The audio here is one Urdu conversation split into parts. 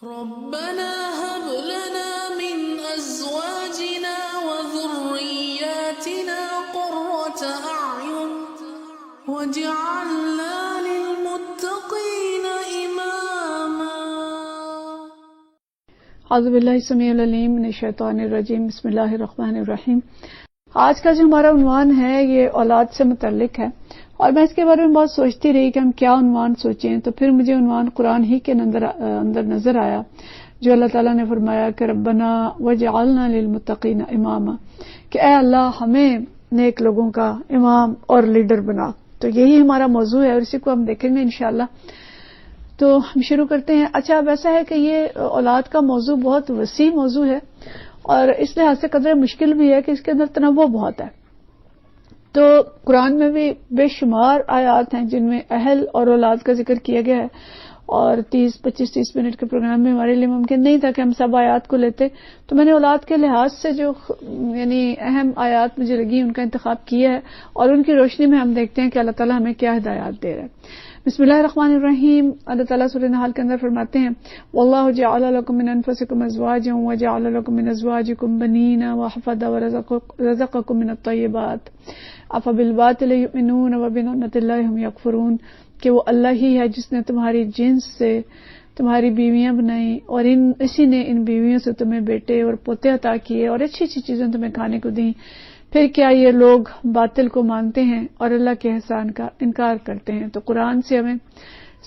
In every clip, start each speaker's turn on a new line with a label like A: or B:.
A: ربنا هب لنا من ازواجنا وذرياتنا قرة اعين واجعلنا للمتقين اماما۔
B: اعوذ باللہ السمیع العلیم من الشیطان الرجیم، بسم اللہ الرحمن الرحیم۔ آج کا جو ہمارا عنوان ہے یہ اولاد سے متعلق ہے، اور میں اس کے بارے میں بہت سوچتی رہی کہ ہم کیا عنوان سوچیں، تو پھر مجھے عنوان قرآن ہی کے اندر نظر آیا، جو اللہ تعالیٰ نے فرمایا کہ ربنا وجعلنا للمتقین اماما، کہ اے اللہ ہمیں نیک لوگوں کا امام اور لیڈر بنا۔ تو یہی ہمارا موضوع ہے اور اسی کو ہم دیکھیں گے انشاءاللہ۔ تو ہم شروع کرتے ہیں۔ اچھا، اب ایسا ہے کہ یہ اولاد کا موضوع بہت وسیع موضوع ہے، اور اس لحاظ سے قدر مشکل بھی ہے کہ اس کے اندر تنوع بہت ہے۔ تو قرآن میں بھی بے شمار آیات ہیں جن میں اہل اور اولاد کا ذکر کیا گیا ہے، اور 25-30 منٹ کے پروگرام میں ہمارے لیے ممکن نہیں تھا کہ ہم سب آیات کو لیتے، تو میں نے اولاد کے لحاظ سے جو اہم آیات مجھے لگی ان کا انتخاب کیا ہے، اور ان کی روشنی میں ہم دیکھتے ہیں کہ اللہ تعالیٰ ہمیں کیا ہدایات دے رہا ہے۔ بسم اللہ الرحمن الرحیم۔ اللہ تعالیٰ سورہ نحل کے اندر فرماتے ہیں واللہ جعل لکم من انفسکم ازواجا وجعل لکم من ازواجکم بنین وحفظا ورزقکم من الطیبات افبالباطل یؤمنون وبنعمت اللہ ہم یکفرون، کہ وہ اللہ ہی ہے جس نے تمہاری جنس سے تمہاری بیویاں بنائیں، اور اسی نے ان بیویوں سے تمہیں بیٹے اور پوتے عطا کیے اور اچھی اچھی چیزیں تمہیں کھانے کو دیں، پھر کیا یہ لوگ باطل کو مانتے ہیں اور اللہ کے احسان کا انکار کرتے ہیں۔ تو قرآن سے ہمیں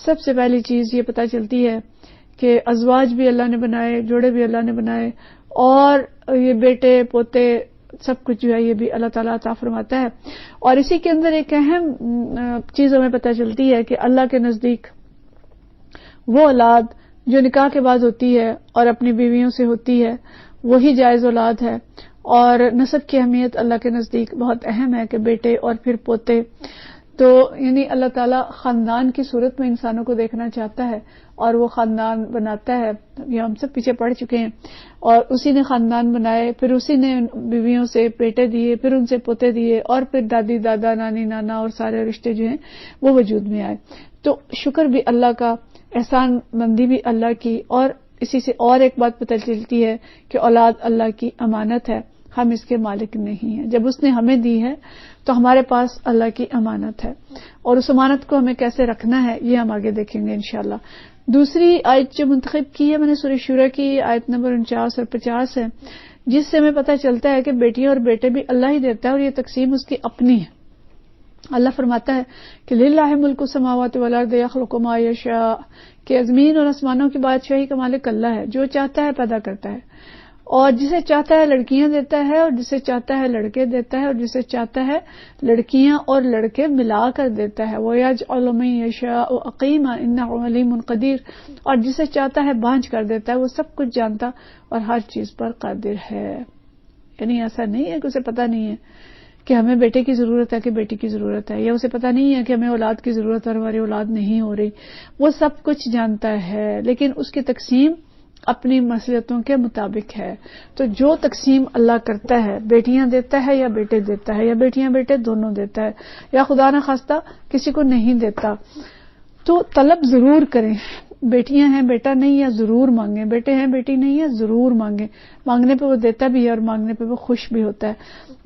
B: سب سے پہلی چیز یہ پتہ چلتی ہے کہ ازواج بھی اللہ نے بنائے، جوڑے بھی اللہ نے بنائے، اور یہ بیٹے پوتے سب کچھ جو ہے یہ بھی اللہ تعالیٰ عطا فرماتا ہے۔ اور اسی کے اندر ایک اہم چیز ہمیں پتہ چلتی ہے کہ اللہ کے نزدیک وہ اولاد جو نکاح کے بعد ہوتی ہے اور اپنی بیویوں سے ہوتی ہے وہی جائز اولاد ہے، اور نسب کی اہمیت اللہ کے نزدیک بہت اہم ہے کہ بیٹے اور پھر پوتے۔ تو یعنی اللہ تعالیٰ خاندان کی صورت میں انسانوں کو دیکھنا چاہتا ہے، اور وہ خاندان بناتا ہے، یہ ہم سب پیچھے پڑ چکے ہیں، اور اسی نے خاندان بنائے، پھر اسی نے بیویوں سے بیٹے دیے، پھر ان سے پوتے دیے، اور پھر دادی دادا نانی نانا اور سارے رشتے جو ہیں وہ وجود میں آئے۔ تو شکر بھی اللہ کا، احسان مندی بھی اللہ کی، اور اسی سے اور ایک بات پتہ چلتی ہے کہ اولاد اللہ کی امانت ہے، ہم اس کے مالک نہیں ہیں۔ جب اس نے ہمیں دی ہے تو ہمارے پاس اللہ کی امانت ہے، اور اس امانت کو ہمیں کیسے رکھنا ہے یہ ہم آگے دیکھیں گے انشاءاللہ۔ دوسری آیت جو منتخب کی ہے میں نے سورہ شورى کی آیت نمبر 49 اور 50 ہے، جس سے ہمیں پتہ چلتا ہے کہ بیٹیاں اور بیٹے بھی اللہ ہی دیتا ہے، اور یہ تقسیم اس کی اپنی ہے۔ اللہ فرماتا ہے کہ للہ ملک السماوات والارض یخلق ما یشاء، کہ زمین اور آسمانوں کی بادشاہی کا مالک اللہ ہے، جو چاہتا ہے پیدا کرتا ہے، اور جسے چاہتا ہے لڑکیاں دیتا ہے، اور جسے چاہتا ہے لڑکے دیتا ہے، اور جسے چاہتا ہے لڑکیاں اور لڑکے ملا کر دیتا ہے۔ وَيَجْعَلُ مَن يَشَاءُ عَقِيمًا إِنَّهُ عَلِيمٌ قَدِيرٌ، اور جسے چاہتا ہے بانجھ کر دیتا ہے، وہ سب کچھ جانتا اور ہر چیز پر قادر ہے۔ یعنی ایسا نہیں ہے کہ اسے پتہ نہیں ہے کہ ہمیں بیٹے کی ضرورت ہے کہ بیٹی کی ضرورت ہے، یا اسے پتہ نہیں ہے کہ ہمیں اولاد کی ضرورت ہے اور ہماری اولاد نہیں ہو رہی، وہ سب کچھ جانتا ہے، لیکن اس کی تقسیم اپنی مصلحتوں کے مطابق ہے۔ تو جو تقسیم اللہ کرتا ہے، بیٹیاں دیتا ہے یا بیٹے دیتا ہے، یا بیٹیاں بیٹے دونوں دیتا ہے، یا خدا نہ خواستہ کسی کو نہیں دیتا، تو طلب ضرور کریں۔ بیٹیاں ہیں بیٹا نہیں ہے ضرور مانگیں، بیٹے ہیں بیٹی نہیں ہے ضرور مانگیں، مانگنے پہ وہ دیتا بھی ہے اور مانگنے پہ وہ خوش بھی ہوتا ہے،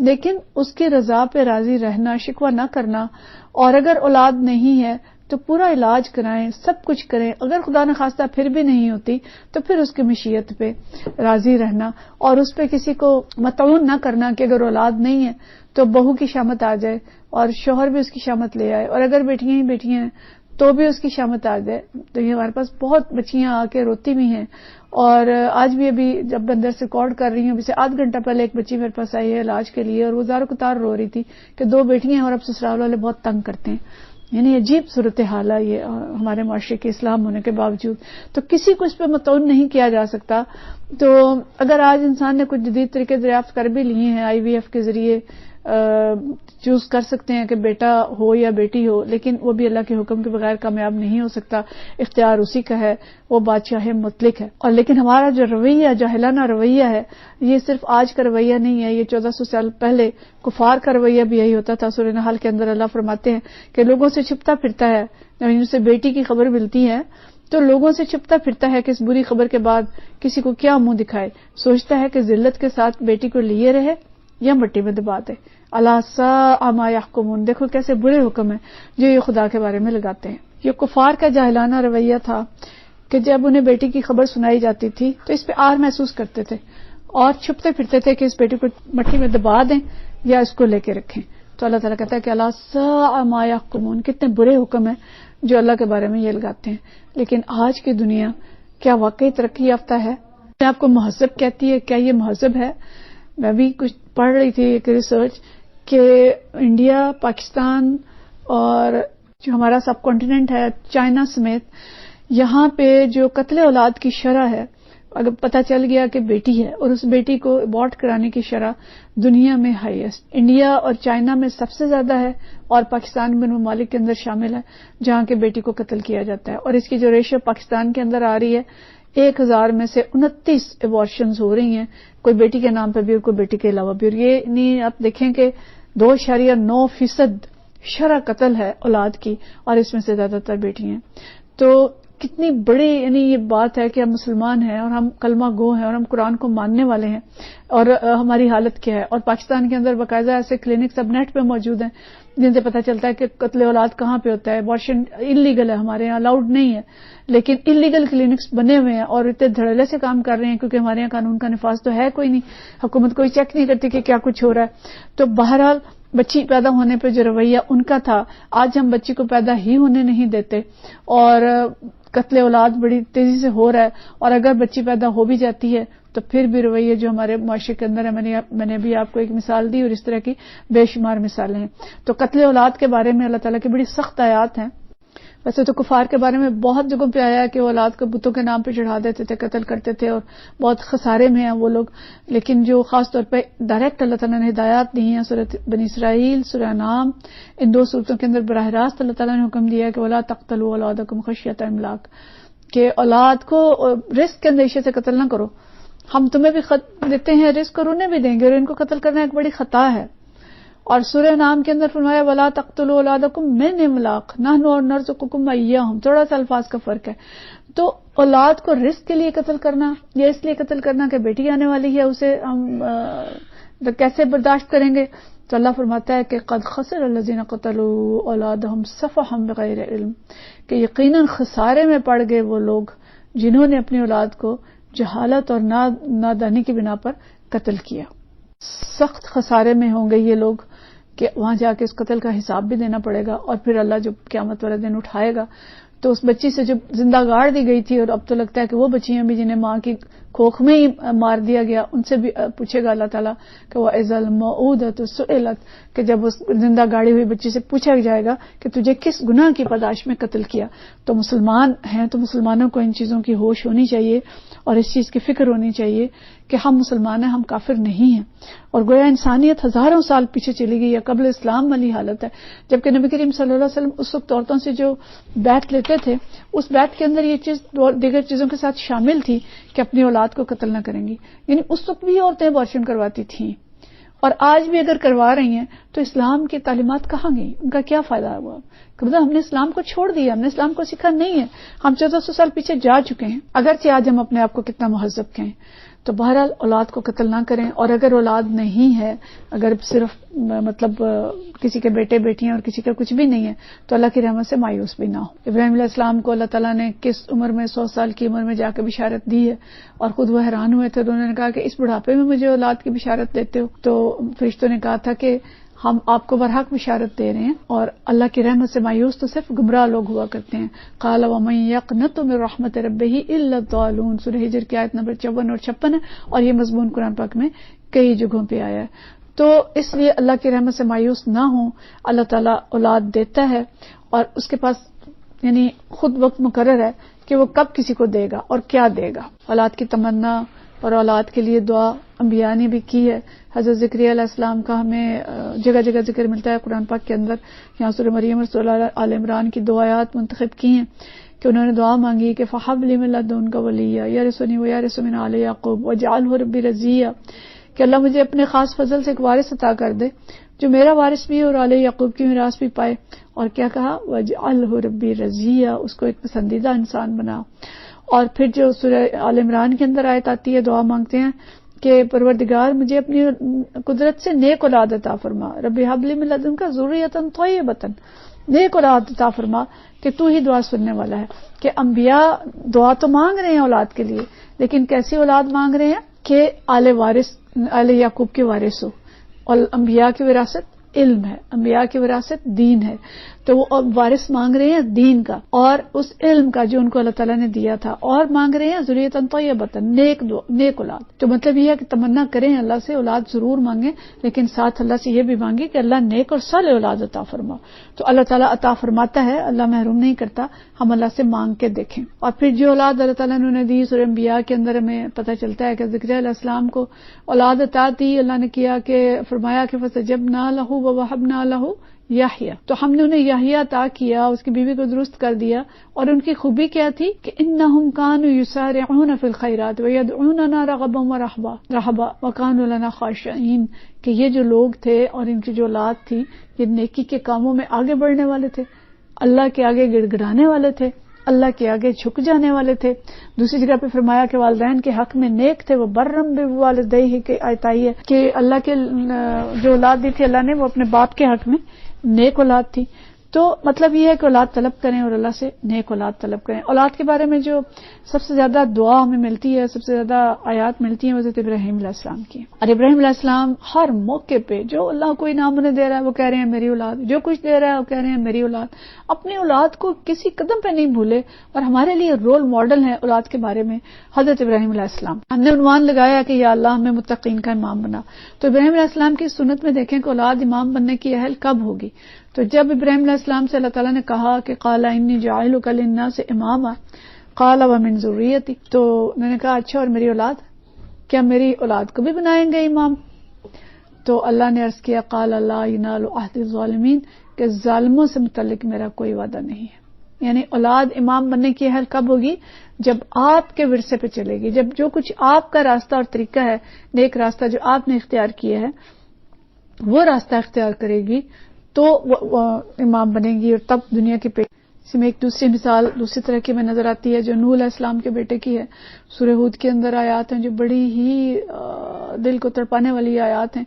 B: لیکن اس کی رضا پہ راضی رہنا، شکوہ نہ کرنا، اور اگر اولاد نہیں ہے تو پورا علاج کرائیں، سب کچھ کریں، اگر خدا نخواستہ پھر بھی نہیں ہوتی تو پھر اس کی مشیت پہ راضی رہنا، اور اس پہ کسی کو مطعون نہ کرنا کہ اگر اولاد نہیں ہے تو بہو کی شامت آ جائے اور شوہر بھی اس کی شامت لے آئے، اور اگر بیٹیاں ہی بیٹیاں ہیں تو بھی اس کی شامت آ جائے۔ تو یہ ہمارے پاس بہت بچیاں آ کے روتی بھی ہیں، اور آج بھی ابھی جب اندر سے ریکارڈ کر رہی ہوں، ابھی سے آدھ گھنٹہ پہلے ایک بچی میرے پاس آئی ہے علاج کے لیے، اور وہ زار قطار رو رہی تھی کہ 2 بیٹیاں ہیں اور اب سسرال والے بہت تنگ کرتے ہیں۔ یعنی عجیب صورتحال ہے یہ ہمارے معاشرے کے اسلام ہونے کے باوجود، تو کسی کو اس پہ متعون نہیں کیا جا سکتا۔ تو اگر آج انسان نے کچھ جدید طریقے دریافت کر بھی لیے ہیں، IVF کے ذریعے چوز کر سکتے ہیں کہ بیٹا ہو یا بیٹی ہو، لیکن وہ بھی اللہ کے حکم کے بغیر کامیاب نہیں ہو سکتا، اختیار اسی کا ہے، وہ بادشاہ مطلق ہے۔ اور لیکن ہمارا جو رویہ، جاہلانہ رویہ ہے، یہ صرف آج کا رویہ نہیں ہے، یہ 1400 سال پہلے کفار کا رویہ بھی یہی ہوتا تھا۔ سورہ نحل کے اندر اللہ فرماتے ہیں کہ لوگوں سے چھپتا پھرتا ہے، جب اسے بیٹی کی خبر ملتی ہے تو لوگوں سے چھپتا پھرتا ہے کہ اس بری خبر کے بعد کسی کو کیا منہ دکھائے، سوچتا ہے کہ ذلت کے ساتھ بیٹی کو لیے رہے یا مٹی میں دبا دے۔ الا ساء ما یحکمون، دیکھو کیسے برے حکم ہیں جو یہ خدا کے بارے میں لگاتے ہیں۔ یہ کفار کا جاہلانہ رویہ تھا کہ جب انہیں بیٹی کی خبر سنائی جاتی تھی تو اس پہ آر محسوس کرتے تھے اور چھپتے پھرتے تھے کہ اس بیٹی کو مٹی میں دبا دیں یا اس کو لے کے رکھیں۔ تو اللہ تعالیٰ کہتا ہے کہ الا ساء ما یحکمون، کتنے برے حکم ہیں جو اللہ کے بارے میں یہ لگاتے ہیں۔ لیکن آج کی دنیا کیا واقعی ترقی یافتہ ہے؟ میں آپ کو مہذب کہتی ہے، کیا یہ مہذب ہے؟ میں بھی کچھ پڑھ رہی تھی ایک ریسرچ کہ انڈیا، پاکستان اور جو ہمارا سب کانٹیننٹ ہے، چائنا سمیت، یہاں پہ جو قتل اولاد کی شرح ہے، اگر پتہ چل گیا کہ بیٹی ہے اور اس بیٹی کو ابارٹ کرانے کی شرح دنیا میں ہائیسٹ، انڈیا اور چائنا میں سب سے زیادہ ہے اور پاکستان میں ممالک کے اندر شامل ہے جہاں کے بیٹی کو قتل کیا جاتا ہے۔ اور اس کی جو ریشو پاکستان کے اندر آ رہی ہے، 1000 میں سے 29 ایبارشنز ہو رہی ہیں، کوئی بیٹی کے نام پہ بھی اور کوئی بیٹی کے علاوہ بھی۔ اور یہ نہیں، آپ دیکھیں کہ 2.9% شرح قتل ہے اولاد کی، اور اس میں سے زیادہ تر بیٹی ہیں۔ تو کتنی بڑی یہ بات ہے کہ ہم مسلمان ہیں اور ہم کلمہ گو ہیں اور ہم قرآن کو ماننے والے ہیں، اور ہماری حالت کیا ہے۔ اور پاکستان کے اندر باقاعدہ ایسے کلینک سب نیٹ پہ موجود ہیں جن سے پتہ چلتا ہے کہ قتل اولاد کہاں پہ ہوتا ہے۔ ابارشن انلیگل ہے، ہمارے یہاں الاؤڈ نہیں ہے، لیکن انلیگل کلینکس بنے ہوئے ہیں اور اتنے دھڑلے سے کام کر رہے ہیں کیونکہ ہمارے یہاں قانون کا نفاذ تو ہے کوئی نہیں، حکومت کوئی چیک نہیں کرتی کہ کیا کچھ ہو رہا ہے۔ تو بہرحال بچی پیدا ہونے پہ جو رویہ ان کا تھا، آج ہم بچی کو پیدا ہی ہونے نہیں دیتے اور قتل اولاد بڑی تیزی سے ہو رہا ہے، اور اگر بچی پیدا ہو بھی جاتی ہے تو پھر بھی رویے جو ہمارے معاشرے کے اندر ہے، میں نے بھی آپ کو ایک مثال دی اور اس طرح کی بے شمار مثالیں ہیں۔ تو قتل اولاد کے بارے میں اللہ تعالیٰ کی بڑی سخت آیات ہیں۔ ویسے تو کفار کے بارے میں بہت جگہوں پہ آیا ہے کہ وہ اولاد کو بتوں کے نام پہ چڑھا دیتے تھے، قتل کرتے تھے اور بہت خسارے میں ہیں وہ لوگ، لیکن جو خاص طور پہ ڈائریکٹ اللہ تعالیٰ نے ہدایات دی ہیں، سورۃ بنی اسرائیل، سورہ انعام، ان 2 سورتوں کے اندر براہ راست اللہ تعالیٰ نے حکم دیا ہے کہ وَلَا تَقْتُلُوا أَوْلَادَكُمْ خَشْيَةَ إِمْلَاقٍ، کہ اولاد کو رزق کے اندیشے سے قتل نہ کرو، ہم تمہیں بھی دیتے ہیں رزق اور انہیں بھی دیں گے، اور ان کو قتل کرنا ایک بڑی خطا ہے۔ اور سورہ نام کے اندر فرمایا وَلَا تَقْتُلُوا أَوْلَادَكُمْ مِنْ إِمْلَاقٍ نَحْنُ نَرْزُقُكُمْ وَإِيَّاهُمْ، تھوڑا سا الفاظ کا فرق ہے۔ تو اولاد کو رزق کے لیے قتل کرنا یا اس لیے قتل کرنا کہ بیٹی آنے والی ہے اسے ہم کیسے برداشت کریں گے؟ تو اللہ فرماتا ہے کہ قد خسر الذین قتلوا اولادہم سفہا بغیر علم، کہ یقیناً خسارے میں پڑ گئے وہ لوگ جنہوں نے اپنی اولاد کو جہالت اور نادانی کی بنا پر قتل کیا۔ سخت خسارے میں ہوں گے یہ لوگ کہ وہاں جا کے اس قتل کا حساب بھی دینا پڑے گا، اور پھر اللہ جو قیامت والے دن اٹھائے گا تو اس بچی سے جو زندہ گاڑ دی گئی تھی، اور اب تو لگتا ہے کہ وہ بچیاں بھی جنہیں ماں کی کوکھ میں ہی مار دیا گیا، ان سے بھی پوچھے گا اللہ تعالیٰ کہ وَإِذَا الْمَوْءُودَةُ سُئِلَتْ، کہ جب اس زندہ گاڑی ہوئی بچی سے پوچھا جائے گا کہ تجھے کس گناہ کی پاداش میں قتل کیا۔ تو مسلمان ہیں تو مسلمانوں کو ان چیزوں کی ہوش ہونی چاہیے اور اس چیز کی فکر ہونی چاہیے کہ ہم مسلمان ہیں، ہم کافر نہیں ہیں، اور گویا انسانیت ہزاروں سال پیچھے چلی گئی ہے، قبل اسلام والی حالت ہے، جبکہ نبی کریم صلی اللہ علیہ وسلم اس وقت عورتوں سے جو بیعت لیتے تھے اس بیعت کے اندر یہ چیز دیگر چیزوں کے ساتھ شامل تھی کہ اپنی اولاد کو قتل نہ کریں گی، یعنی اس وقت بھی عورتیں ابارشن کرواتی تھیں، اور آج بھی اگر کروا رہی ہیں تو اسلام کی تعلیمات کہاں گئی، ان کا کیا فائدہ ہوا؟ مطلب ہم نے اسلام کو چھوڑ دیا، ہم نے اسلام کو سیکھا نہیں ہے، ہم 1400 سال پیچھے جا چکے ہیں، اگرچہ آج ہم اپنے آپ کو کتنا مہذب کہیں۔ تو بہرحال اولاد کو قتل نہ کریں، اور اگر اولاد نہیں ہے، اگر صرف مطلب کسی کے بیٹے بیٹیاں اور کسی کا کچھ بھی نہیں ہے، تو اللہ کی رحمت سے مایوس بھی نہ ہو۔ ابراہیم علیہ السلام کو اللہ تعالیٰ نے کس عمر میں، 100 سال کی عمر میں جا کے بشارت دی ہے، اور خود وہ حیران ہوئے تھے، انہوں نے کہا کہ اس بڑھاپے میں مجھے اولاد کی بشارت دیتے ہو؟ تو فرشتوں نے کہا تھا کہ ہم آپ کو برحق بشارت دے رہے ہیں، اور اللہ کی رحمت سے مایوس تو صرف گمراہ لوگ ہوا کرتے ہیں۔ قال ومن يقنط من رحمت ربه الا الضالون، سورہ ہجر کی آیت نمبر 54 اور 56 ہے، اور یہ مضمون قرآن پاک میں کئی جگہوں پہ آیا ہے۔ تو اس لیے اللہ کی رحمت سے مایوس نہ ہوں، اللہ تعالیٰ اولاد دیتا ہے اور اس کے پاس یعنی خود وقت مقرر ہے کہ وہ کب کسی کو دے گا اور کیا دے گا۔ اولاد کی تمنا اور اولاد کے لیے دعا انبیاء نے بھی کی ہے۔ حضرت زکریا علیہ السلام کا ہمیں جگہ جگہ ذکر ملتا ہے قرآن پاک کے اندر، یہاں سورہ مریم اور سورہ آل عمران کی 2 آیات منتخب کی ہیں کہ انہوں نے دعا مانگی کہ فَحَبْ لِي مِن لَّدُنْكَ وَلِيًّا يَرِثُنِي وَيَرِثُ مِنْ آلِ يَعْقُوبَ وَاجْعَلْهُ رَبِّ رَضِيًّا، کہ اللہ مجھے اپنے خاص فضل سے ایک وارث عطا کر دے جو میرا وارث بھی اور آل یعقوب کی میراث بھی پائے. اور کیا کہا؟ وَاجْعَلْهُ رَبِّی رَضِیًّا، اس کو ایک پسندیدہ انسان بنا. اور پھر جو سورہ آل عمران کے اندر آیت آتی ہے، دعا مانگتے ہیں کہ پروردگار مجھے اپنی قدرت سے نیک اولاد عطا فرما. ربی ھب لی من لدنک ذریۃ طیبۃ، نیک اولاد عطا فرما کہ تو ہی دعا سننے والا ہے. کہ انبیاء دعا تو مانگ رہے ہیں اولاد کے لیے، لیکن کیسی اولاد مانگ رہے ہیں کہ آل یعقوب کے وارث ہو. اور انبیاء کی وراثت علم ہے، انبیاء کی وراثت دین ہے. تو وہ وارث مانگ رہے ہیں دین کا اور اس علم کا جو ان کو اللہ تعالیٰ نے دیا تھا، اور مانگ رہے ہیں ذریۃ طیبۃ، نیک اولاد. تو مطلب یہ ہے کہ تمنا کریں اللہ سے، اولاد ضرور مانگیں، لیکن ساتھ اللہ سے یہ بھی مانگیں کہ اللہ نیک اور صالح اولاد عطا فرما. تو اللہ تعالیٰ عطا فرماتا ہے، اللہ محروم نہیں کرتا. ہم اللہ سے مانگ کے دیکھیں. اور پھر جو اولاد اللہ تعالیٰ نے دی، سورہ انبیاء کے اندر ہمیں پتہ چلتا ہے کہ ذکریا علیہ السلام کو اولاد عطا دی. اللہ نے کیا کہ فرمایا کہ فَاسْتَجَبْنَا لَهُ وَوَهَبْنَا لَهُ یحییٰ، تو ہم نے انہیں یحییٰ عطا کیا، اس کی بیوی کو درست کر دیا. اور ان کی خوبی کیا تھی کہ انہم کانوا یسارعون فی الخیرات ویدعوننا رغبا ورہبا وکانوا لنا خاشعین، کہ یہ جو لوگ تھے اور ان کی جو اولاد تھی یہ نیکی کے کاموں میں آگے بڑھنے والے تھے، اللہ کے آگے گڑ گڑانے والے تھے، اللہ کے آگے جھک جانے والے تھے. دوسری جگہ پہ فرمایا کہ والدین کے حق میں نیک تھے، وہ برم بوالدیہ کی آیت آئی ہے کہ اللہ کے جو اولاد دی تھی اللہ نے، وہ اپنے باپ کے حق میں نیک اولاد تھی. تو مطلب یہ ہے کہ اولاد طلب کریں اور اللہ سے نیک اولاد طلب کریں. اولاد کے بارے میں جو سب سے زیادہ دعا ہمیں ملتی ہے، سب سے زیادہ آیات ملتی ہیں، حضرت ابراہیم علیہ السلام کی. اور ابراہیم علیہ السلام ہر موقع پہ جو اللہ کوئی نام انہیں دے رہا ہے وہ کہہ رہے ہیں میری اولاد، جو کچھ دے رہا ہے وہ کہہ رہے ہیں میری اولاد. اپنی اولاد کو کسی قدم پہ نہیں بھولے، اور ہمارے لیے رول ماڈل ہیں اولاد کے بارے میں حضرت ابراہیم علیہ السلام. ہم نے عنوان لگایا کہ یا اللہ ہمیں متقین کا امام بنا. تو ابراہیم علیہ السلام کی سنت میں دیکھیں کہ اولاد امام بننے کی اہل کب ہوگی. تو جب ابراہیم علیہ السلام سے اللہ تعالیٰ نے کہا کہ قال انی جاعلک للناس اماما قال ومن ذریتی، تو انہوں نے کہا اچھا اور میری اولاد، کیا میری اولاد کو بھی بنائیں گے امام؟ تو اللہ نے عرض کیا قال لا ینال عہد الظالمین، کہ ظالموں سے متعلق میرا کوئی وعدہ نہیں ہے. یعنی اولاد امام بننے کی اہل کب ہوگی؟ جب آپ کے ورثے پہ چلے گی، جب جو کچھ آپ کا راستہ اور طریقہ ہے، نیک راستہ جو آپ نے اختیار کیا ہے وہ راستہ اختیار کرے گی تو وہ امام بنے گی. اور تب دنیا کے پیٹ میں ایک دوسری مثال دوسری طرح کی میں نظر آتی ہے جو نوح علیہ السلام کے بیٹے کی ہے. سورہ ہود کے اندر آیات ہیں جو بڑی ہی دل کو تڑپانے والی آیات ہیں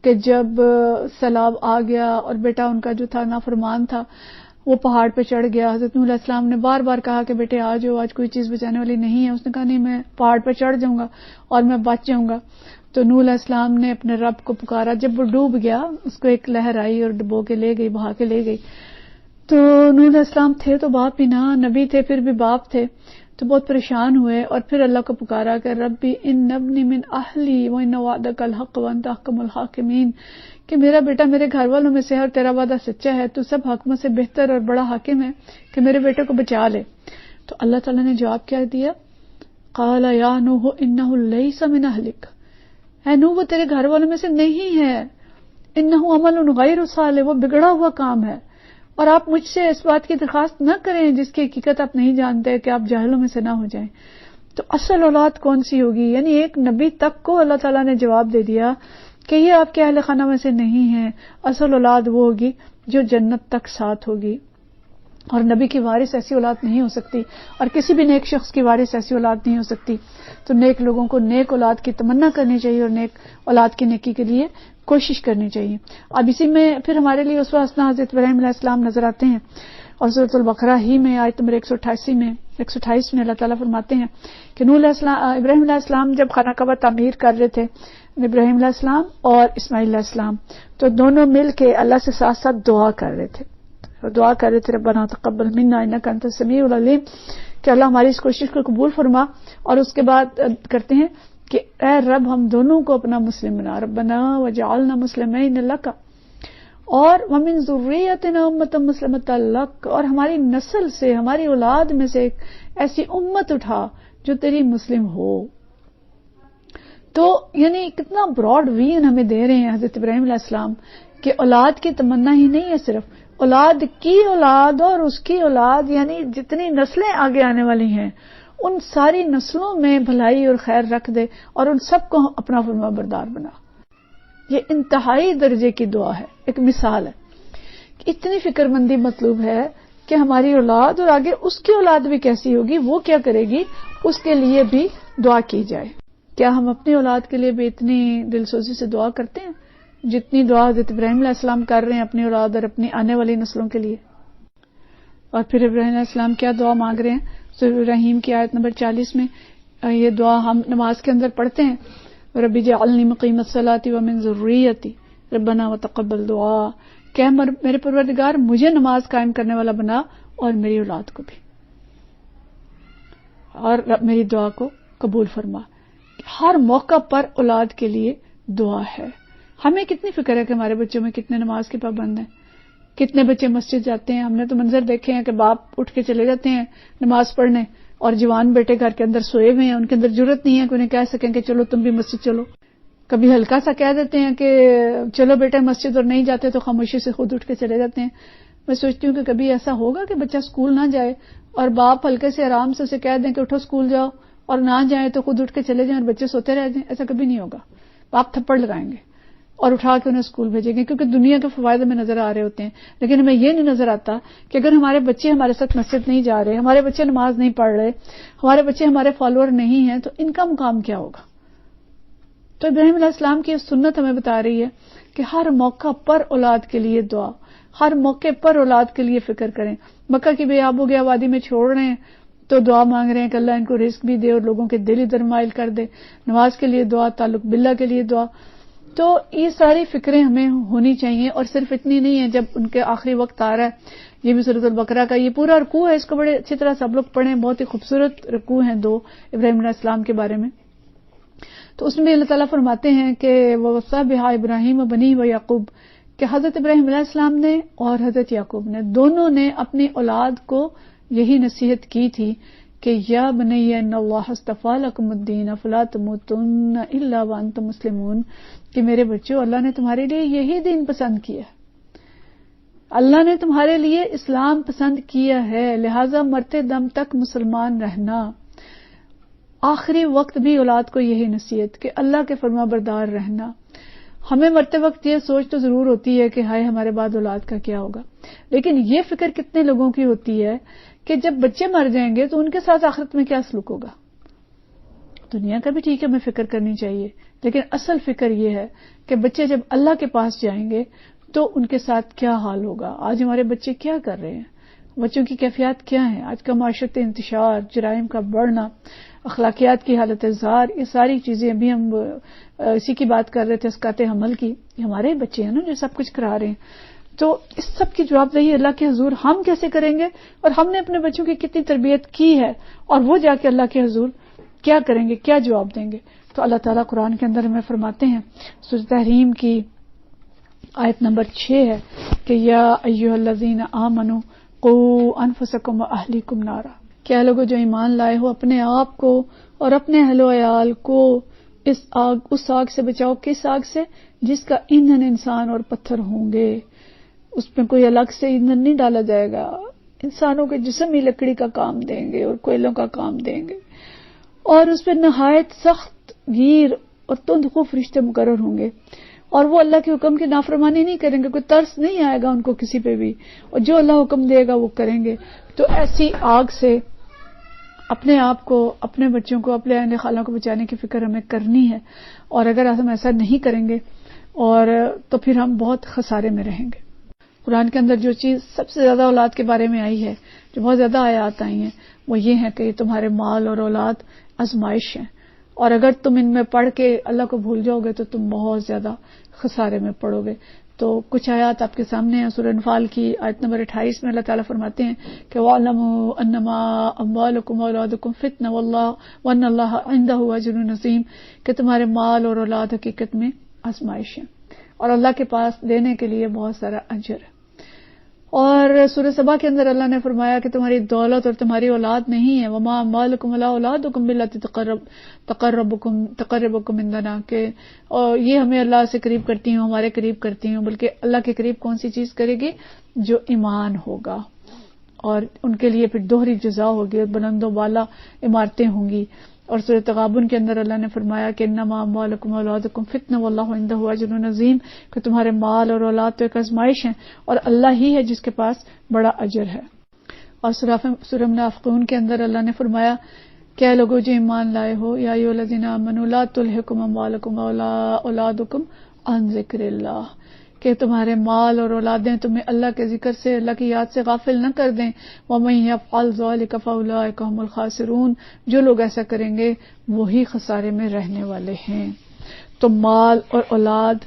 B: کہ جب سیلاب آ گیا اور بیٹا ان کا جو تھا نافرمان تھا وہ پہاڑ پہ چڑھ گیا. حضرت نوح علیہ السلام نے بار بار کہا کہ بیٹے آ جاؤ، آج کوئی چیز بچانے والی نہیں ہے. اس نے کہا نہیں، میں پہاڑ پہ چڑھ جاؤں گا اور میں بچ جاؤں گا. تو نوح علیہ السلام نے اپنے رب کو پکارا. جب وہ ڈوب گیا اس کو ایک لہر آئی اور ڈبو کے لے گئی، بہا کے لے گئی. تو نوح علیہ السلام تھے تو باپ ہی نہ، نبی تھے پھر بھی باپ تھے، تو بہت پریشان ہوئے اور پھر اللہ کو پکارا کہ ربی ان ابنی من اہلی وان وعدک الحق وانت احکم الحاکمین، کہ میرا بیٹا میرے گھر والوں میں سے ہے اور تیرا وعدہ سچا ہے، تو سب حاکموں سے بہتر اور بڑا حاکم ہے کہ میرے بیٹے کو بچا لے. تو اللہ تعالیٰ نے جواب کیا دیا؟ قال یا نوح انہ لیس من اہلک، اے نوح وہ تیرے گھر والوں میں سے نہیں ہے، انہ عمل غیر صالح، وہ بگڑا ہوا کام ہے. اور آپ مجھ سے اس بات کی درخواست نہ کریں جس کی حقیقت آپ نہیں جانتے کہ آپ جاہلوں میں سے نہ ہو جائیں. تو اصل اولاد کون سی ہوگی؟ یعنی ایک نبی تک کو اللہ تعالیٰ نے جواب دے دیا کہ یہ آپ کے اہل خانہ میں سے نہیں ہیں. اصل اولاد وہ ہوگی جو جنت تک ساتھ ہوگی. اور نبی کی وارث ایسی اولاد نہیں ہو سکتی، اور کسی بھی نیک شخص کی وارث ایسی اولاد نہیں ہو سکتی. تو نیک لوگوں کو نیک اولاد کی تمنا کرنی چاہیے اور نیک اولاد کی نیکی کے لیے کوشش کرنی چاہیے. اب اسی میں پھر ہمارے لیے اسوہ حسنہ حضرت ابراہیم علیہ السلام نظر آتے ہیں. اور سورۃ البقرہ ہی میں آیت نمبر 128 میں اللہ تعالیٰ فرماتے ہیں کہ ابراہیم علیہ السلام جب خانہ کعبہ تعمیر کر رہے تھے، ابراہیم علیہ السلام اور اسماعیل علیہ السلام، تو دونوں مل کے اللہ سے ساتھ ساتھ دعا کر رہے تھے. دعا کر رہے تھے ربنا تقبل منا انک انت السمیع العلیم، کہ اللہ ہماری اس کوشش کو قبول فرما. اور اس کے بعد کرتے ہیں کہ اے رب ہم دونوں کو اپنا مسلم بنا، ربنا وجعلنا مسلمین لک اور ومن ذریتنا امۃ مسلمۃ لک، اور ہماری نسل سے ہماری اولاد میں سے ایک ایسی امت اٹھا جو تیری مسلم ہو. تو یعنی کتنا براڈ ویژن ہمیں دے رہے ہیں حضرت ابراہیم علیہ السلام کہ اولاد کی تمنا ہی نہیں ہے صرف، اولاد کی اولاد اور اس کی اولاد، یعنی جتنی نسلیں آگے آنے والی ہیں ان ساری نسلوں میں بھلائی اور خیر رکھ دے اور ان سب کو اپنا فرما بردار بنا. یہ انتہائی درجے کی دعا ہے. ایک مثال ہے. اتنی فکر مندی مطلوب ہے کہ ہماری اولاد اور آگے اس کی اولاد بھی کیسی ہوگی، وہ کیا کرے گی، اس کے لیے بھی دعا کی جائے. کیا ہم اپنی اولاد کے لیے بھی اتنی دل سوزی سے دعا کرتے ہیں جتنی دعا حضرت ابراہیم علیہ السلام کر رہے ہیں اپنی اولاد اور اپنی آنے والی نسلوں کے لیے؟ اور پھر ابراہیم علیہ السلام کیا دعا مانگ رہے ہیں؟ سورہ ابراہیم کی آیت نمبر 40 میں یہ دعا ہم نماز کے اندر پڑھتے ہیں، رب اجعلنی مقیم الصلاۃ ومن ذریتی ربنا وتقبل دعا، کہ میرے پروردگار مجھے نماز قائم کرنے والا بنا اور میری اولاد کو بھی، اور میری دعا کو قبول فرما. ہر موقع پر اولاد کے لیے دعا ہے. ہمیں کتنی فکر ہے کہ ہمارے بچوں میں کتنے نماز کے پابند ہیں، کتنے بچے مسجد جاتے ہیں. ہم نے تو منظر دیکھے ہیں کہ باپ اٹھ کے چلے جاتے ہیں نماز پڑھنے اور جوان بیٹے گھر کے اندر سوئے ہوئے ہیں، ان کے اندر جرت نہیں ہے کہ انہیں کہہ سکیں کہ چلو تم بھی مسجد چلو. کبھی ہلکا سا کہہ دیتے ہیں کہ چلو بیٹا مسجد، اور نہیں جاتے تو خاموشی سے خود اٹھ کے چلے جاتے ہیں. میں سوچتی ہوں کہ کبھی ایسا ہوگا کہ بچہ اسکول نہ جائے اور باپ ہلکے سے آرام سے اسے کہہ دیں کہ اٹھو اسکول جاؤ، اور نہ جائیں تو خود اٹھ کے چلے جائیں اور بچے سوتے رہ جائیں. ایسا کبھی نہیں ہوگا. باپ تھپڑ لگائیں گے اور اٹھا کے انہیں اسکول بھیجیں گے، کیونکہ دنیا کے فوائد ہمیں نظر آ رہے ہوتے ہیں. لیکن ہمیں یہ نہیں نظر آتا کہ اگر ہمارے بچے ہمارے ساتھ مسجد نہیں جا رہے، ہمارے بچے نماز نہیں پڑھ رہے، ہمارے بچے ہمارے فالوور نہیں ہیں، تو ان کا مقام کیا ہوگا. تو ابراہیم علیہ السلام کی سنت ہمیں بتا رہی ہے کہ ہر موقع پر اولاد کے لیے دعا، ہر موقع پر اولاد کے لیے فکر کریں. مکہ کی بے آب و گیا وادی میں چھوڑ رہے ہیں تو دعا مانگ رہے ہیں کہ اللہ ان کو رزق بھی دے اور لوگوں کے دل ادھر مائل کر دے. نماز کے لیے دعا، تعلق باللہ کے لیے دعا. تو یہ ساری فکریں ہمیں ہونی چاہیے. اور صرف اتنی نہیں ہے، جب ان کے آخری وقت آ رہا ہے، یہ بھی سورۃ البقرہ کا یہ پورا رکوع ہے، اس کو بڑے اچھی طرح سب لوگ پڑھیں. بہت ہی خوبصورت رکوع ہیں 2 ابراہیم علیہ السلام کے بارے میں. تو اس میں اللہ تعالیٰ فرماتے ہیں کہ وَوَصَّىٰ بِهَا ابراہیم وَبَنِيهِ وَيَعْقُوبُ، کہ حضرت ابراہیم علیہ السلام نے اور حضرت یعقوب نے دونوں نے اپنی اولاد کو یہی نصیحت کی تھی کہ یا بنی ان اللہ اصطفیٰ لکم الدین فلا تموتن الا وانتم مسلمون، کہ میرے بچوں اللہ نے تمہارے لیے یہی دین پسند کیا ہے، اللہ نے تمہارے لیے اسلام پسند کیا ہے، لہذا مرتے دم تک مسلمان رہنا. آخری وقت بھی اولاد کو یہی نصیحت کہ اللہ کے فرما بردار رہنا. ہمیں مرتے وقت یہ سوچ تو ضرور ہوتی ہے کہ ہائے ہمارے بعد اولاد کا کیا ہوگا، لیکن یہ فکر کتنے لوگوں کی ہوتی ہے کہ جب بچے مر جائیں گے تو ان کے ساتھ آخرت میں کیا سلوک ہوگا. دنیا کا بھی ٹھیک ہے، ہمیں فکر کرنی چاہیے، لیکن اصل فکر یہ ہے کہ بچے جب اللہ کے پاس جائیں گے تو ان کے ساتھ کیا حال ہوگا. آج ہمارے بچے کیا کر رہے ہیں، بچوں کی کیفیات کیا ہیں. آج کا معاشرتی انتشار، جرائم کا بڑھنا، اخلاقیات کی حالت اظہار، یہ ساری چیزیں. ابھی ہم اسی کی بات کر رہے تھے اسقاط حمل کی. ہمارے بچے ہیں نا جو سب کچھ کرا رہے ہیں. تو اس سب کی جوابدہی اللہ کے حضور ہم کیسے کریں گے، اور ہم نے اپنے بچوں کی کتنی تربیت کی ہے، اور وہ جا کے اللہ کے حضور کیا کریں گے، کیا جواب دیں گے. تو اللہ تعالیٰ قرآن کے اندر ہمیں فرماتے ہیں، سورۃ تحریم کی آیت نمبر 6 ہے کہ یا ایھا الذین آمنوا قوا انفسکم واہلیکم نارا، کیا لوگوں جو ایمان لائے ہو اپنے آپ کو اور اپنے اہل و عیال کو اس آگ سے بچاؤ. کس آگ سے؟ جس کا ایندھن انسان اور پتھر ہوں گے. اس میں کوئی الگ سے ایندھن نہیں ڈالا جائے گا. انسانوں کے جسم ہی لکڑی کا کام دیں گے اور کوئلوں کا کام دیں گے، اور اس پہ نہایت سخت گیر اور تند خو فرشتے مقرر ہوں گے، اور وہ اللہ کے حکم کی نافرمانی نہیں کریں گے. کوئی ترس نہیں آئے گا ان کو کسی پہ بھی، اور جو اللہ حکم دے گا وہ کریں گے. تو ایسی آگ سے اپنے آپ کو، اپنے بچوں کو، اپنے آنے خالوں کو بچانے کی فکر ہمیں کرنی ہے. اور اگر ہم ایسا نہیں کریں گے اور تو پھر ہم بہت خسارے میں رہیں گے. قرآن کے اندر جو چیز سب سے زیادہ اولاد کے بارے میں آئی ہے، جو بہت زیادہ آیات آئی ہیں، وہ یہ ہے کہ تمہارے مال اور اولاد آزمائش ہیں، اور اگر تم ان میں پڑھ کے اللہ کو بھول جاؤ گے تو تم بہت زیادہ خسارے میں پڑو گے. تو کچھ آیات آپ کے سامنے ہیں. سورہ انفال کی آیت نمبر 28 میں اللہ تعالیٰ فرماتے ہیں کہ وَاعْلَمُوا أَنَّمَا أَمْوَالُكُمْ وَأَوْلَادُكُمْ فِتْنَةٌ وَأَنَّ اللَّهَ عِندَهُ أَجْرٌ عَظِيمٌ، کہ تمہارے مال اور اولاد حقیقت میں آزمائش ہیں اور اللہ کے پاس دینے کے لیے بہت سارا اجر ہے. اور سورہ سبا کے اندر اللہ نے فرمایا کہ تمہاری دولت اور تمہاری اولاد نہیں ہے، وما اموالکم ولا اولادکم باللتی تقربکم عندنا، کہ اور یہ ہمیں اللہ سے قریب کرتی ہوں، ہمارے قریب کرتی ہوں، بلکہ اللہ کے قریب کون سی چیز کرے گی؟ جو ایمان ہوگا. اور ان کے لیے پھر دوہری جزا ہوگی اور بلند و بالا عمارتیں ہوں گی. اور سورۃ تغابن کے اندر اللہ نے فرمایا کہ انما اموالکم واولادکم فتنہ واللہ عندہ اجر عظیم، کہ تمہارے مال اور اولاد تو ایک آزمائش ہیں اور اللہ ہی ہے جس کے پاس بڑا اجر ہے. اور سورہ منافقون کے اندر اللہ نے فرمایا کہ اے لوگوں جو ایمان لائے ہو، یا ایھا الذین آمنوا لا تلھکم اموالکم ولا اولادکم عن ذکر اللہ، کہ تمہارے مال اور اولادیں تمہیں اللہ کے ذکر سے، اللہ کی یاد سے غافل نہ کر دیں. وَمَن يَفْعَلْ ذَلِكَ فَأُولَٰئِكَ هُمُ الْخَاسِرُونَ، جو لوگ ایسا کریں گے وہی خسارے میں رہنے والے ہیں. تو مال اور اولاد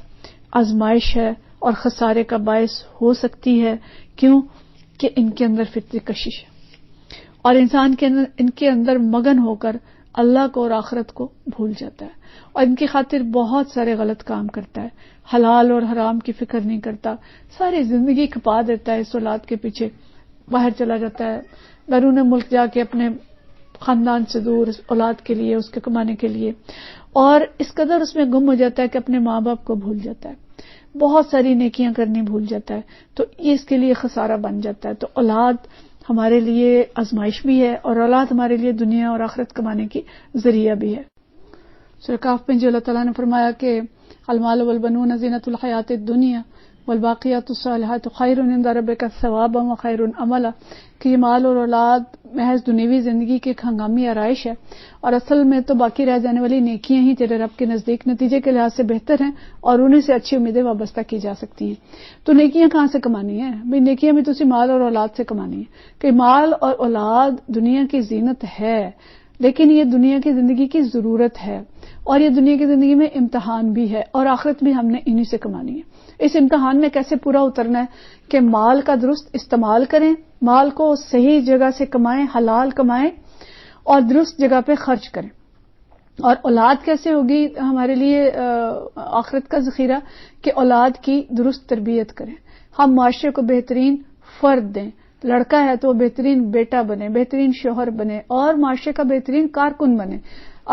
B: آزمائش ہے اور خسارے کا باعث ہو سکتی ہے. کیوں؟ کہ ان کے اندر فطری کشش ہے اور انسان کے اندر ان کے اندر مگن ہو کر اللہ کو اور آخرت کو بھول جاتا ہے اور ان کی خاطر بہت سارے غلط کام کرتا ہے. حلال اور حرام کی فکر نہیں کرتا، ساری زندگی کھپا دیتا ہے اس اولاد کے پیچھے، باہر چلا جاتا ہے بیرون ملک جا کے اپنے خاندان سے دور اولاد کے لیے، اس کے کمانے کے لیے، اور اس قدر اس میں گم ہو جاتا ہے کہ اپنے ماں باپ کو بھول جاتا ہے، بہت ساری نیکیاں کرنی بھول جاتا ہے. تو یہ اس کے لیے خسارہ بن جاتا ہے. تو اولاد ہمارے لیے آزمائش بھی ہے اور اولاد ہمارے لیے دنیا اور آخرت کمانے کی ذریعہ بھی ہے. سورہ کہف میں جو اللہ تعالیٰ نے فرمایا کہ المال والبنون زینۃ الحیات الدنیا والباقیات الصالحات خیر عند ربک ثوابا وخیر عملا، کہ یہ مال اور اولاد محض دنیوی زندگی کی ایک ہنگامی آرائش ہے اور اصل میں تو باقی رہ جانے والی نیکیاں ہی تیرے رب کے نزدیک نتیجے کے لحاظ سے بہتر ہیں اور انہیں سے اچھی امیدیں وابستہ کی جا سکتی ہیں. تو نیکیاں کہاں سے کمانی ہیں بھئی؟ نیکیاں بھی تو اسی مال اور اولاد سے کمانی ہیں. کہ مال اور اولاد دنیا کی زینت ہے، لیکن یہ دنیا کی زندگی کی ضرورت ہے اور یہ دنیا کی زندگی میں امتحان بھی ہے اور آخرت بھی ہم نے انہی سے کمانی ہے. اس امتحان میں کیسے پورا اترنا ہے کہ مال کا درست استعمال کریں، مال کو صحیح جگہ سے کمائیں، حلال کمائیں اور درست جگہ پہ خرچ کریں. اور اولاد کیسے ہوگی ہمارے لیے آخرت کا ذخیرہ؟ کہ اولاد کی درست تربیت کریں، ہم معاشرے کو بہترین فرد دیں. لڑکا ہے تو وہ بہترین بیٹا بنے، بہترین شوہر بنے اور معاشرے کا بہترین کارکن بنے.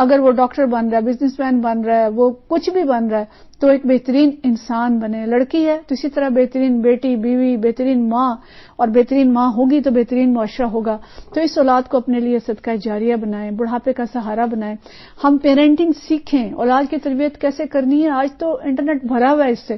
B: اگر وہ ڈاکٹر بن رہا ہے، بزنس مین بن رہا ہے، وہ کچھ بھی بن رہا ہے تو ایک بہترین انسان بنے. لڑکی ہے تو اسی طرح بہترین بیٹی، بیوی، بہترین ماں، اور بہترین ماں ہوگی تو بہترین معاشرہ ہوگا. تو اس اولاد کو اپنے لیے صدقہ جاریہ بنائیں، بڑھاپے کا سہارا بنائیں. ہم پیرنٹنگ سیکھیں، اولاد کی تربیت کیسے کرنی ہے. آج تو انٹرنیٹ بھرا ہوا ہے اس سے،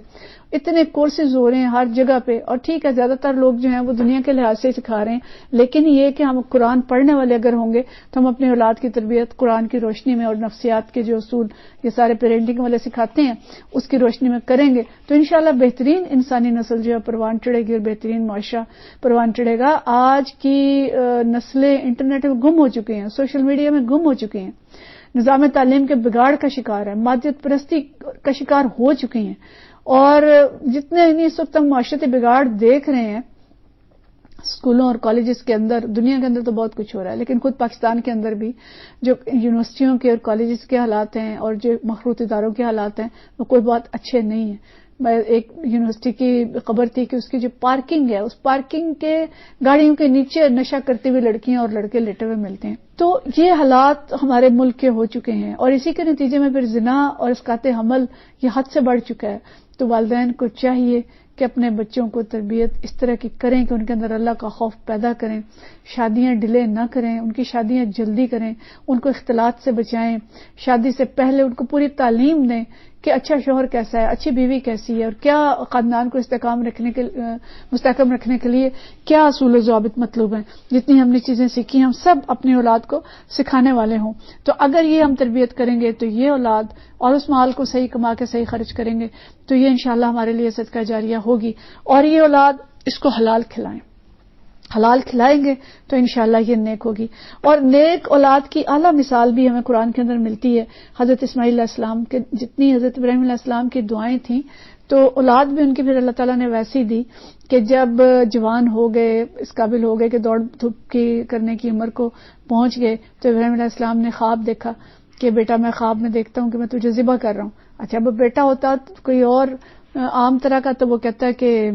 B: اتنے کورسز ہو رہے ہیں ہر جگہ پہ، اور ٹھیک ہے زیادہ تر لوگ جو ہیں وہ دنیا کے لحاظ سے سکھا رہے ہیں، لیکن یہ کہ ہم قرآن پڑھنے والے اگر ہوں گے تو ہم اپنے اولاد کی تربیت قرآن کی روشنی میں اور نفسیات کے جو اصول یہ سارے پیرنٹنگ والے سکھاتے ہیں اس کی روشنی میں کریں گے تو انشاءاللہ بہترین انسانی نسل جو ہے پروان چڑھے گی اور بہترین معاشرہ پروان چڑھے گا. آج کی نسلیں انٹرنیٹ میں گم ہو چکی ہیں، سوشل میڈیا میں گم ہو چکی ہیں، نظام تعلیم کے بگاڑ کا شکار ہے، مادیت پرستی کا شکار ہو چکی ہیں. اور جتنے اس وقت ہم معاشرتی بگاڑ دیکھ رہے ہیں اسکولوں اور کالجز کے اندر، دنیا کے اندر تو بہت کچھ ہو رہا ہے لیکن خود پاکستان کے اندر بھی جو یونیورسٹیوں کے اور کالجز کے حالات ہیں اور جو مخروط اداروں کے حالات ہیں وہ کوئی بہت اچھے نہیں ہیں. ایک یونیورسٹی کی خبر تھی کہ اس کی جو پارکنگ ہے، اس پارکنگ کے گاڑیوں کے نیچے نشہ کرتے ہوئے لڑکیاں اور لڑکے لیٹے ہوئے ملتے ہیں. تو یہ حالات ہمارے ملک کے ہو چکے ہیں اور اسی کے نتیجے میں پھر زنا اور اسقاط حمل یہ حد سے بڑھ چکا ہے. تو والدین کو چاہیے کہ اپنے بچوں کو تربیت اس طرح کی کریں کہ ان کے اندر اللہ کا خوف پیدا کریں، شادیاں ڈیلے نہ کریں، ان کی شادیاں جلدی کریں، ان کو اختلاط سے بچائیں، شادی سے پہلے ان کو پوری تعلیم دیں کہ اچھا شوہر کیسا ہے، اچھی بیوی کیسی ہے اور کیا خاندان کو مستحکم رکھنے کے لیے کیا اصول و ضوابط مطلوب ہیں. جتنی ہم نے چیزیں سیکھی ہم سب اپنی اولاد کو سکھانے والے ہوں. تو اگر یہ ہم تربیت کریں گے تو یہ اولاد اور اس مال کو صحیح کما کے صحیح خرچ کریں گے تو یہ انشاءاللہ ہمارے لیے صدقہ جاریہ ہوگی. اور یہ اولاد اس کو حلال کھلائیں، حلال کھلائیں گے تو انشاءاللہ یہ نیک ہوگی. اور نیک اولاد کی اعلیٰ مثال بھی ہمیں قرآن کے اندر ملتی ہے. حضرت اسماعیل علیہ السلام کے جتنی حضرت ابراہیم علیہ السلام کی دعائیں تھیں تو اولاد بھی ان کی پھر اللہ تعالیٰ نے ویسی دی کہ جب جوان ہو گئے، اس قابل ہو گئے کہ دوڑ دھوپ کی کرنے کی عمر کو پہنچ گئے تو ابراہیم علیہ السلام نے خواب دیکھا کہ بیٹا میں خواب میں دیکھتا ہوں کہ میں تجھے ذبح کر رہا ہوں. اچھا اب بیٹا ہوتا کوئی اور عام طرح کا تو وہ کہتا ہے کہ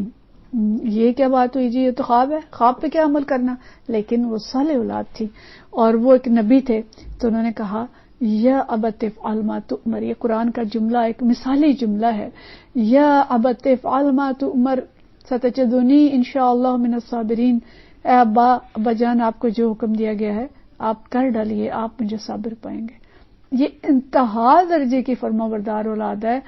B: یہ کیا بات ہوئی جی، یہ تو خواب ہے، خواب پہ کیا عمل کرنا. لیکن وہ صالح اولاد تھی اور وہ ایک نبی تھے تو انہوں نے کہا یا ابت افعل ما تؤمر. یہ قرآن کا جملہ ایک مثالی جملہ ہے. یا ابت افعل ما تؤمر ستجدنی انشاءاللہ من الصابرین. اے ابا جان آپ کو جو حکم دیا گیا ہے آپ کر ڈالیے، آپ مجھے صابر پائیں گے۔ یہ انتہا درجے کی فرما بردار اولاد ہے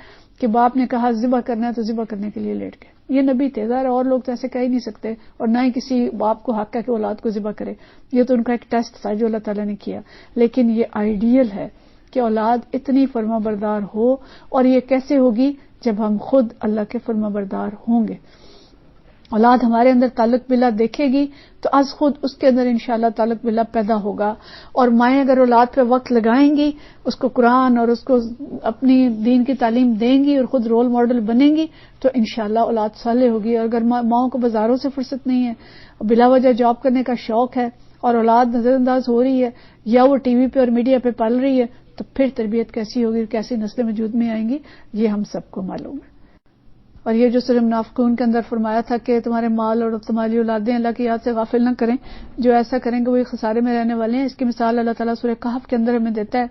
B: کہ باپ نے کہا ذبح کرنا ہے تو ذبح کرنے کے لیے لیٹ گئے۔ یہ نبی تھے، ظاہر اور لوگ تو ایسے کہہ ہی نہیں سکتے، اور نہ ہی کسی باپ کو حق ہے کہ اولاد کو ذبح کرے، یہ تو ان کا ایک ٹیسٹ تھا جو اللہ تعالیٰ نے کیا۔ لیکن یہ آئیڈیل ہے کہ اولاد اتنی فرما بردار ہو، اور یہ کیسے ہوگی؟ جب ہم خود اللہ کے فرما بردار ہوں گے۔ اولاد ہمارے اندر تعلق باللہ دیکھے گی تو از خود اس کے اندر انشاءاللہ تعلق باللہ پیدا ہوگا، اور مائیں اگر اولاد پہ وقت لگائیں گی، اس کو قرآن اور اس کو اپنی دین کی تعلیم دیں گی اور خود رول ماڈل بنیں گی تو انشاءاللہ اولاد صالح ہوگی۔ اور اگر ماؤں کو بازاروں سے فرصت نہیں ہے، بلا وجہ جاب کرنے کا شوق ہے، اور اولاد نظر انداز ہو رہی ہے یا وہ ٹی وی پہ اور میڈیا پہ پل رہی ہے، تو پھر تربیت کیسی ہوگی، کیسی نسلیں وجود میں آئیں گی، یہ ہم سب کو معلوم ہے۔ اور یہ جو سورہ منافقون کے اندر فرمایا تھا کہ تمہارے مال اور تمہاری اولادیں اللہ کی یاد سے غافل نہ کریں، جو ایسا کریں گے وہی خسارے میں رہنے والے ہیں، اس کی مثال اللہ تعالیٰ سورہ کہف کے اندر ہمیں دیتا ہے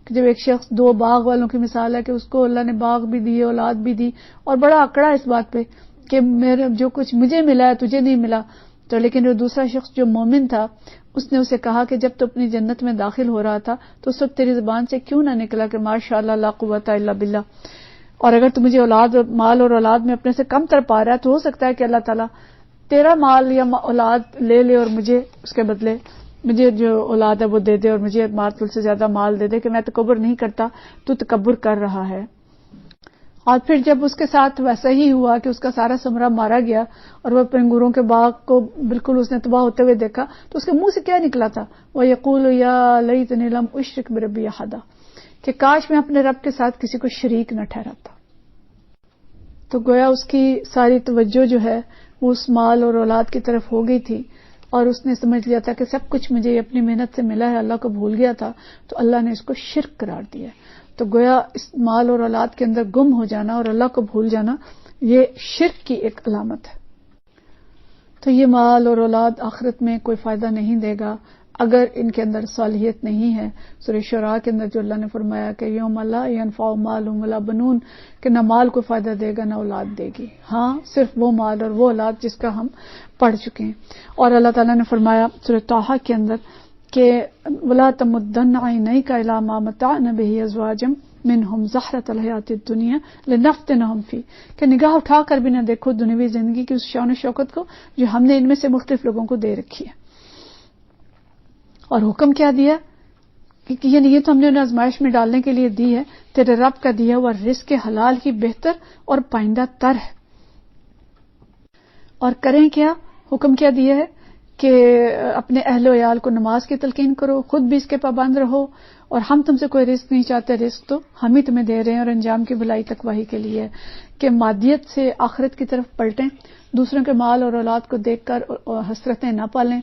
B: کہ جب ایک شخص دو باغ والوں کی مثال ہے کہ اس کو اللہ نے باغ بھی دی، اولاد بھی دی، اور بڑا اکڑا اس بات پہ کہ میرا جو کچھ مجھے ملا ہے تجھے نہیں ملا، تو لیکن وہ دوسرا شخص جو مومن تھا اس نے اسے کہا کہ جب تو اپنی جنت میں داخل ہو رہا تھا تو اس وقت تیری زبان سے کیوں نہ نکلا کہ ماشاء اللہ لا قوت الا باللہ، اور اگر تو مجھے اولاد اور مال اور اولاد میں اپنے سے کم تر پا رہا ہے تو ہو سکتا ہے کہ اللہ تعالیٰ تیرا مال یا اولاد لے لے اور مجھے اس کے بدلے مجھے جو اولاد ہے وہ دے دے، اور مجھے مال سے زیادہ مال دے دے، کہ میں تکبر نہیں کرتا، تو تکبر کر رہا ہے۔ اور پھر جب اس کے ساتھ ویسا ہی ہوا کہ اس کا سارا ثمرہ مارا گیا اور وہ اپنے انگوروں کے باغ کو بالکل اس نے تباہ ہوتے ہوئے دیکھا، تو اس کے منہ سے کیا نکلا تھا؟ وَيَقُولُ يَا لَيْتَنِي لَمْ أُشْرِكْ بِرَبِّي أَحَدًا، کہ کاش میں اپنے رب کے ساتھ کسی کو شریک نہ ٹھہراتا۔ تو گویا اس کی ساری توجہ جو ہے وہ اس مال اور اولاد کی طرف ہو گئی تھی، اور اس نے سمجھ لیا تھا کہ سب کچھ مجھے اپنی محنت سے ملا ہے، اللہ کو بھول گیا تھا، تو اللہ نے اس کو شرک قرار دیا۔ تو گویا اس مال اور اولاد کے اندر گم ہو جانا اور اللہ کو بھول جانا یہ شرک کی ایک علامت ہے۔ تو یہ مال اور اولاد آخرت میں کوئی فائدہ نہیں دے گا اگر ان کے اندر صالحیت نہیں ہے۔ سورہ شعراء کے اندر جو اللہ نے فرمایا کہ یوم لا ینفع مال ولا بنون، کہ نہ مال کو فائدہ دے گا نہ اولاد دے گی، ہاں صرف وہ مال اور وہ اولاد جس کا ہم پڑھ چکے ہیں۔ اور اللہ تعالیٰ نے فرمایا سورہ طٰہٰ کے اندر کہ ولا تمدن عینیک الی ما متعنا به ازواجا منهم زہرۃ الحیات الدنیا لنفتنہم فیہ، کہ نگاہ اٹھا کر بھی نہ دیکھو دنیوی زندگی کی اس شان و شوکت کو جو ہم نے ان میں سے مختلف لوگوں کو دے رکھی ہے۔ اور حکم کیا دیا کہ یعنی یہ تو ہم نے انہیں آزمائش میں ڈالنے کے لیے دی ہے، تیرے رب کا دیا ہوا رزق حلال ہی بہتر اور پائندہ تر ہے۔ اور کریں کیا؟ حکم کیا دیا ہے کہ اپنے اہل و عیال کو نماز کی تلقین کرو، خود بھی اس کے پابند رہو، اور ہم تم سے کوئی رزق نہیں چاہتے، رزق تو ہم ہی تمہیں دے رہے ہیں، اور انجام کی بھلائی تقوی کے لیے کہ مادیت سے آخرت کی طرف پلٹیں، دوسروں کے مال اور اولاد کو دیکھ کر حسرتیں نہ پالیں،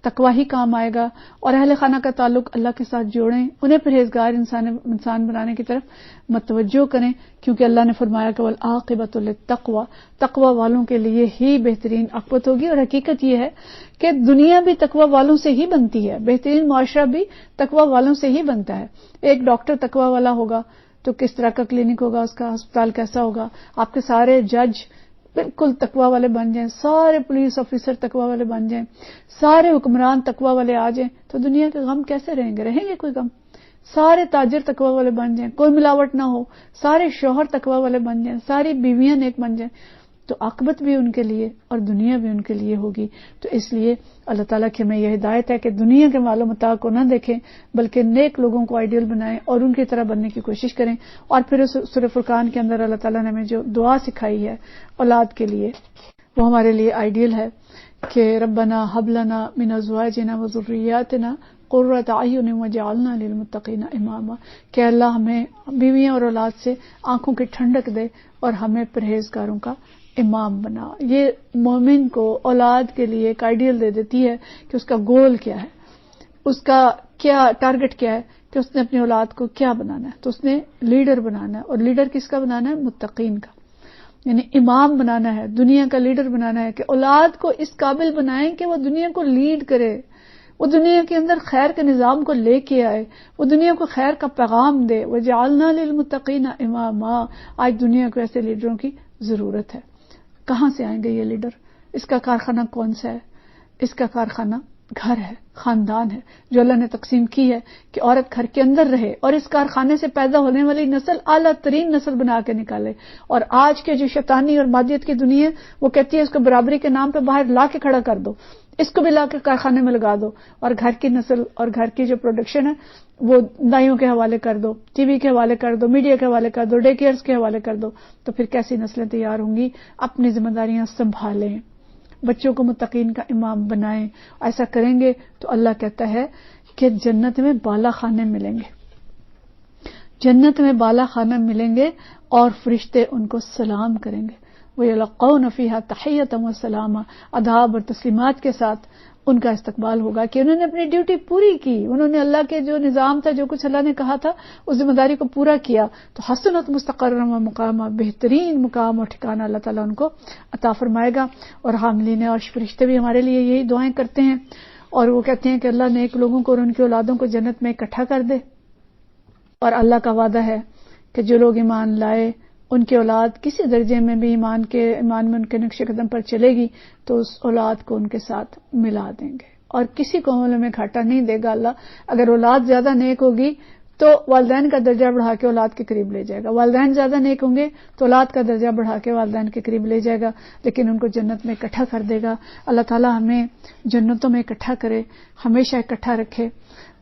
B: تقوی ہی کام آئے گا، اور اہل خانہ کا تعلق اللہ کے ساتھ جوڑیں، انہیں پرہیزگار انسان بنانے کی طرف متوجہ کریں، کیونکہ اللہ نے فرمایا کہ والعاقبۃ للتقوی، تقوی والوں کے لیے ہی بہترین عاقبت ہوگی۔ اور حقیقت یہ ہے کہ دنیا بھی تقوی والوں سے ہی بنتی ہے، بہترین معاشرہ بھی تقوی والوں سے ہی بنتا ہے۔ ایک ڈاکٹر تقوی والا ہوگا تو کس طرح کا کلینک ہوگا، اس کا ہسپتال کیسا ہوگا، آپ کے سارے جج بالکل تقوی والے بن جائیں، سارے پولیس آفیسر تقوی والے بن جائیں، سارے حکمران تقوی والے آ جائیں، تو دنیا کے غم کیسے رہیں گے کوئی غم؟ سارے تاجر تقوی والے بن جائیں، کوئی ملاوٹ نہ ہو، سارے شوہر تقوی والے بن جائیں، ساری بیویاں نیک بن جائیں، تو عاقبت بھی ان کے لیے اور دنیا بھی ان کے لیے ہوگی۔ تو اس لیے اللہ تعالیٰ کی ہمیں یہ ہدایت ہے کہ دنیا کے مال و متاع کو نہ دیکھیں، بلکہ نیک لوگوں کو آئیڈیل بنائیں اور ان کی طرح بننے کی کوشش کریں۔ اور پھر سورہ فرقان کے اندر اللہ تعالیٰ نے ہمیں جو دعا سکھائی ہے اولاد کے لیے، وہ ہمارے لیے آئیڈیل ہے کہ ربنا هب لنا من ازواجنا وذرياتنا قرۃ اعین واجعلنا للمتقین اماما، کہ اللہ ہمیں بیویاں اور اولاد سے آنکھوں کی ٹھنڈک دے اور ہمیں پرہیزگاروں کا امام بنا۔ یہ مومن کو اولاد کے لیے ایک آئیڈیل دے دیتی ہے کہ اس کا گول کیا ہے، اس کا کیا ٹارگٹ کیا ہے، کہ اس نے اپنی اولاد کو کیا بنانا ہے۔ تو اس نے لیڈر بنانا ہے، اور لیڈر کس کا بنانا ہے؟ متقین کا، یعنی امام بنانا ہے، دنیا کا لیڈر بنانا ہے، کہ اولاد کو اس قابل بنائیں کہ وہ دنیا کو لیڈ کرے، وہ دنیا کے اندر خیر کے نظام کو لے کے آئے، وہ دنیا کو خیر کا پیغام دے۔ وَجَعَلْنَا لِلْمُتَّقِينَ إِمَامًا، آج دنیا کو ایسے لیڈروں کی ضرورت ہے۔ کہاں سے آئیں گے یہ لیڈر؟ اس کا کارخانہ کون سا ہے؟ اس کا کارخانہ گھر ہے، خاندان ہے جو اللہ نے تقسیم کی ہے کہ عورت گھر کے اندر رہے اور اس کارخانے سے پیدا ہونے والی نسل اعلیٰ ترین نسل بنا کے نکالے. اور آج کے جو شیطانی اور مادیت کی دنیا ہے وہ کہتی ہے اس کو برابری کے نام پہ باہر لا کے کھڑا کر دو، اس کو بھی لا کے کارخانے میں لگا دو، اور گھر کی نسل اور گھر کی جو پروڈکشن ہے وہ دائیوں کے حوالے کر دو، ٹی وی کے حوالے کر دو، میڈیا کے حوالے کر دو، ڈے کیئرز کے حوالے کر دو. تو پھر کیسی نسلیں تیار ہوں گی؟ اپنی ذمہ داریاں سنبھالیں، بچوں کو متقین کا امام بنائیں. ایسا کریں گے تو اللہ کہتا ہے کہ جنت میں بالا خانے ملیں گے، جنت میں بالا خانہ ملیں گے اور فرشتے ان کو سلام کریں گے. وَيَلْقَوْنَ فِيهَا تَحِيَّةً وَسَلَامًا، آداب اور تسلیمات کے ساتھ ان کا استقبال ہوگا کہ انہوں نے اپنی ڈیوٹی پوری کی، انہوں نے اللہ کے جو نظام تھا، جو کچھ اللہ نے کہا تھا اس ذمہ داری کو پورا کیا. تو حسنت مستقرا و مقامہ، بہترین مقام اور ٹھکانہ اللہ تعالیٰ ان کو عطا فرمائے گا. اور حاملین عرش فرشتے بھی ہمارے لیے یہی دعائیں کرتے ہیں، اور وہ کہتے ہیں کہ اللہ نیک لوگوں کو اور ان کی اولادوں کو جنت میں اکٹھا کر دے. اور اللہ کا وعدہ ہے کہ جو لوگ ایمان لائے ان کی اولاد کسی درجے میں بھی ایمان میں ان کے نقش قدم پر چلے گی تو اس اولاد کو ان کے ساتھ ملا دیں گے، اور کسی کو عمل میں گھاٹا نہیں دے گا اللہ. اگر اولاد زیادہ نیک ہوگی تو والدین کا درجہ بڑھا کے اولاد کے قریب لے جائے گا، والدین زیادہ نیک ہوں گے تو اولاد کا درجہ بڑھا کے والدین کے قریب لے جائے گا، لیکن ان کو جنت میں اکٹھا کر دے گا. اللہ تعالیٰ ہمیں جنتوں میں اکٹھا کرے، ہمیشہ اکٹھا رکھے،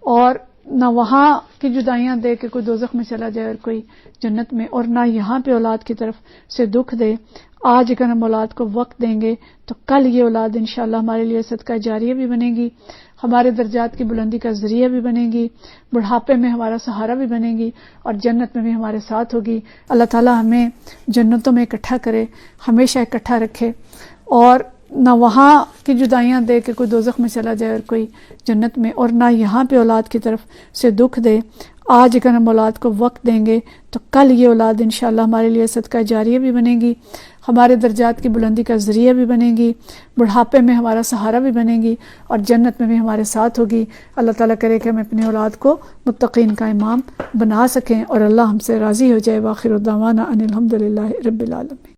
B: اور نہ وہاں کی جدائیاں دے کہ کوئی دوزخ میں چلا جائے اور کوئی جنت میں، اور نہ یہاں پہ اولاد کی طرف سے دکھ دے. آج اگر ہم اولاد کو وقت دیں گے تو کل یہ اولاد انشاءاللہ ہمارے لیے صدقہ جاریہ بھی بنے گی، ہمارے درجات کی بلندی کا ذریعہ بھی بنے گی، بڑھاپے میں ہمارا سہارا بھی بنے گی، اور جنت میں بھی ہمارے ساتھ ہوگی. اللہ تعالیٰ ہمیں جنتوں میں اکٹھا کرے، ہمیشہ اکٹھا رکھے، اور نہ وہاں کی جدائیاں دے کہ کوئی دوزخ میں چلا جائے اور کوئی جنت میں، اور نہ یہاں پہ اولاد کی طرف سے دکھ دے. آج اگر ہم اولاد کو وقت دیں گے تو کل یہ اولاد انشاءاللہ ہمارے لیے صدقہ جاریہ بھی بنے گی، ہمارے درجات کی بلندی کا ذریعہ بھی بنے گی، بڑھاپے میں ہمارا سہارا بھی بنے گی، اور جنت میں بھی ہمارے ساتھ ہوگی. اللہ تعالیٰ کرے کہ ہم اپنی اولاد کو متقین کا امام بنا سکیں اور اللہ ہم سے راضی ہو جائے. وآخر دعوانا ان الحمد للہ رب العالمین.